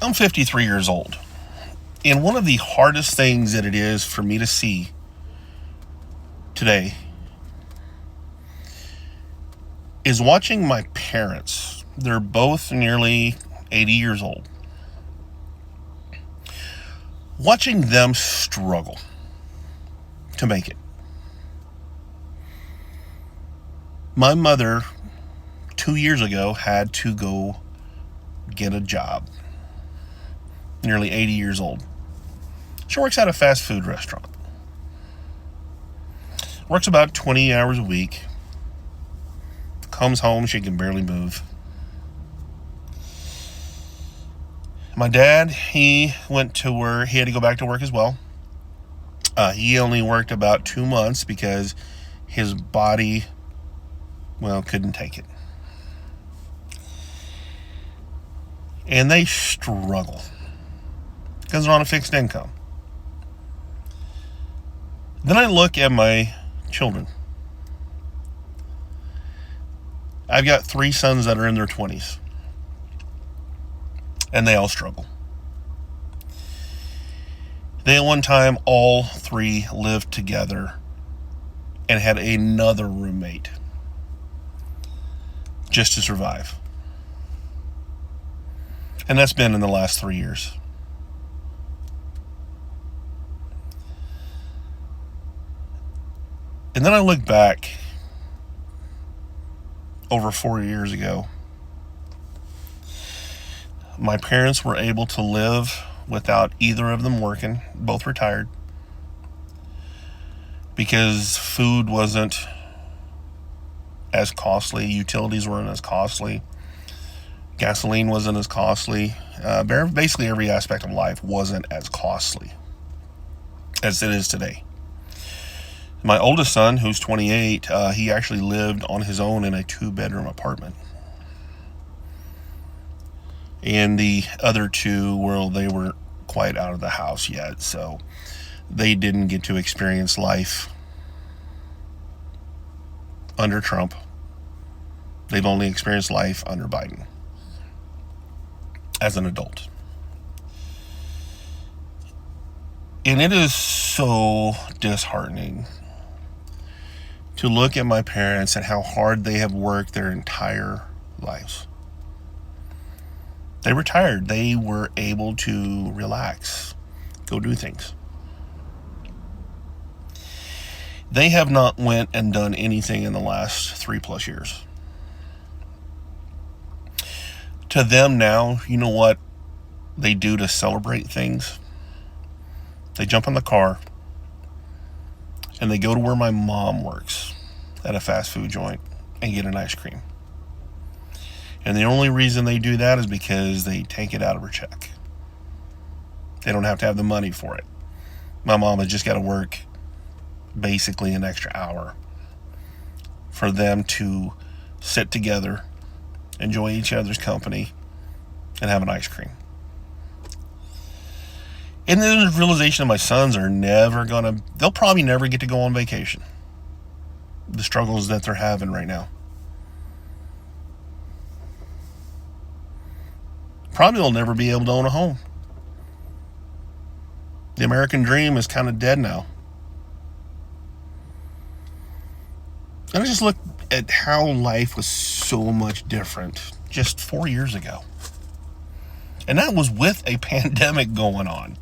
I'm 53 years old. And one of the hardest things that it is for me to see today is watching my parents. They're both nearly 80 years old. Watching them struggle to make it. My mother, 2 years ago, had to go get a job. Nearly 80 years old. She works at a fast food restaurant. Works about 20 hours a week. Comes home, she can barely move. My dad, he went to work. He had to go back to work as well. He only worked about 2 months because his body, couldn't take it. And they struggle because they're on a fixed income. Then I look at my children. I've got 3 sons that are in their 20s. And they all struggle. They at one time, all 3 lived together and had another roommate just to survive. And that's been in the last 3 years. And then I look back over 4 years ago. My parents were able to live without either of them working, both retired, because food wasn't as costly, utilities weren't as costly, gasoline wasn't as costly. Basically every aspect of life wasn't as costly as it is today. My oldest son, who's 28, he actually lived on his own in a 2-bedroom apartment. And the other 2, they weren't quite out of the house yet, so they didn't get to experience life under Trump. They've only experienced life under Biden as an adult. And it is so disheartening to look at my parents and how hard they have worked their entire lives. They retired. They were able to relax, go do things. They have not went and done anything in the last 3+ years. To them now, you know what they do to celebrate things? They jump in the car and they go to where my mom works at a fast food joint and get an ice cream. And the only reason they do that is because they take it out of her check. They don't have to have the money for it. My mom has just got to work basically an extra hour for them to sit together, enjoy each other's company, and have an ice cream. And then the realization of my sons are they'll probably never get to go on vacation. The struggles that they're having right now. Probably will never be able to own a home. The American dream is kind of dead now. And I just look at how life was so much different just 4 years ago. And that was with a pandemic going on.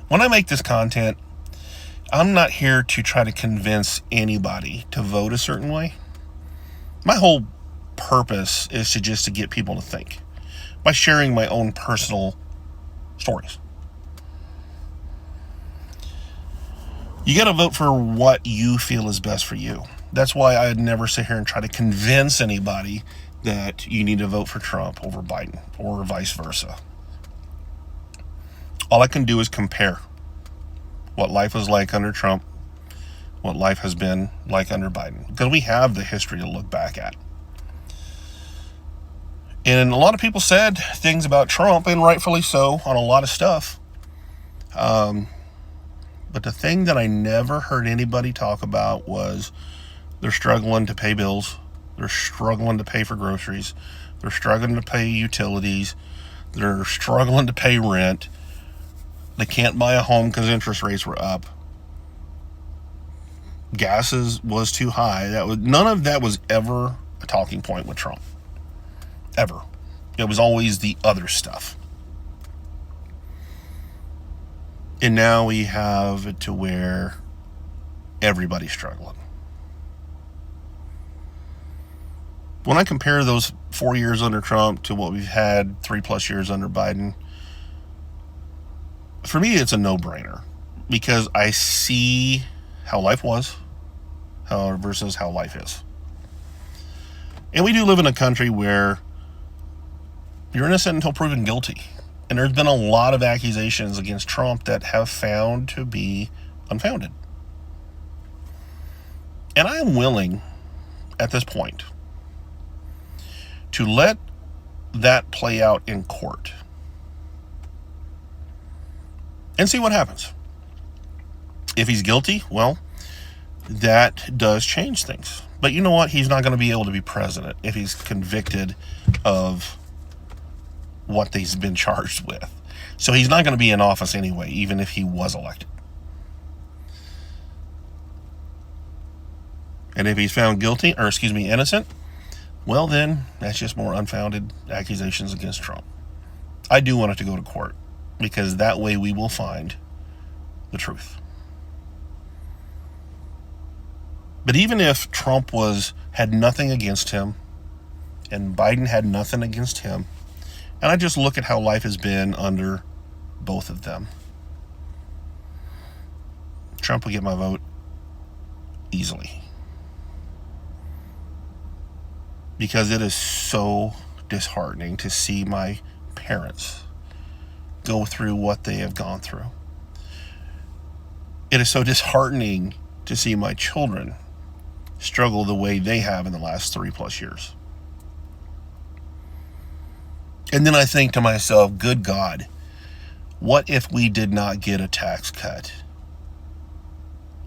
When I make this content, I'm not here to try to convince anybody to vote a certain way. My whole purpose is to get people to think by sharing my own personal stories. You got to vote for what you feel is best for you. That's why I'd never sit here and try to convince anybody that you need to vote for Trump over Biden or vice versa. All I can do is compare what life was like under Trump, what life has been like under Biden, because we have the history to look back at. And a lot of people said things about Trump, and rightfully so, on a lot of stuff. But the thing that I never heard anybody talk about was they're struggling to pay bills. They're struggling to pay for groceries. They're struggling to pay utilities. They're struggling to pay rent. They can't buy a home because interest rates were up. Gas was too high. None of that was ever a talking point with Trump. Ever. It was always the other stuff. And now we have it to where everybody's struggling. When I compare those 4 years under Trump to what we've had 3+ years under Biden, for me, it's a no-brainer because I see how life was versus how life is. And we do live in a country where you're innocent until proven guilty. And there's been a lot of accusations against Trump that have found to be unfounded. And I am willing, at this point, to let that play out in court and see what happens. If he's guilty, well, that does change things. But you know what? He's not going to be able to be president if he's convicted of what he's been charged with. So he's not going to be in office anyway, even if he was elected. And if he's found innocent, well then, that's just more unfounded accusations against Trump. I do want it to go to court, because that way we will find the truth. But even if Trump had nothing against him, and Biden had nothing against him, and I just look at how life has been under both of them, Trump will get my vote easily. Because it is so disheartening to see my parents go through what they have gone through. It is so disheartening to see my children struggle the way they have in the last 3+ years. And then I think to myself, good God, what if we did not get a tax cut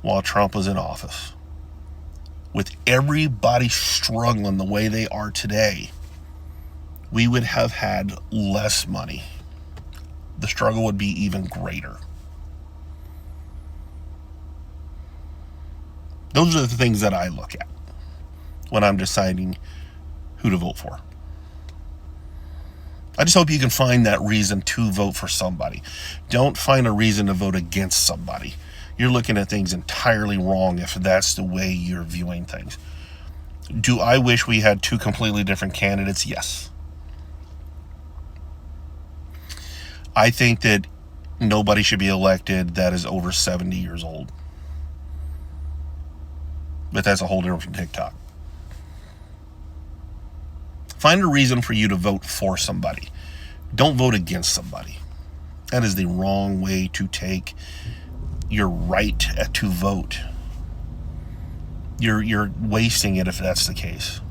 while Trump was in office? With everybody struggling the way they are today, we would have had less money. The struggle would be even greater. Those are the things that I look at when I'm deciding who to vote for. I just hope you can find that reason to vote for somebody. Don't find a reason to vote against somebody. You're looking at things entirely wrong if that's the way you're viewing things. Do I wish we had two completely different candidates? Yes. I think that nobody should be elected that is over 70 years old. But that's a whole different TikTok. Find a reason for you to vote for somebody. Don't vote against somebody. That is the wrong way to take your right to vote. You're wasting it if that's the case.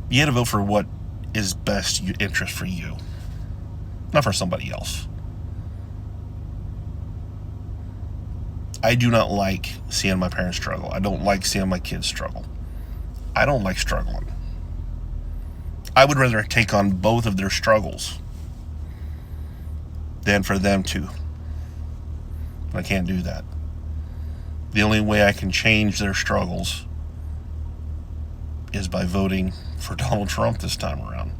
You got to vote for what is best interest for you, not for somebody else. I do not like seeing my parents struggle. I don't like seeing my kids struggle. I don't like struggling. I would rather take on both of their struggles than for them to. I can't do that. The only way I can change their struggles is by voting for Donald Trump this time around.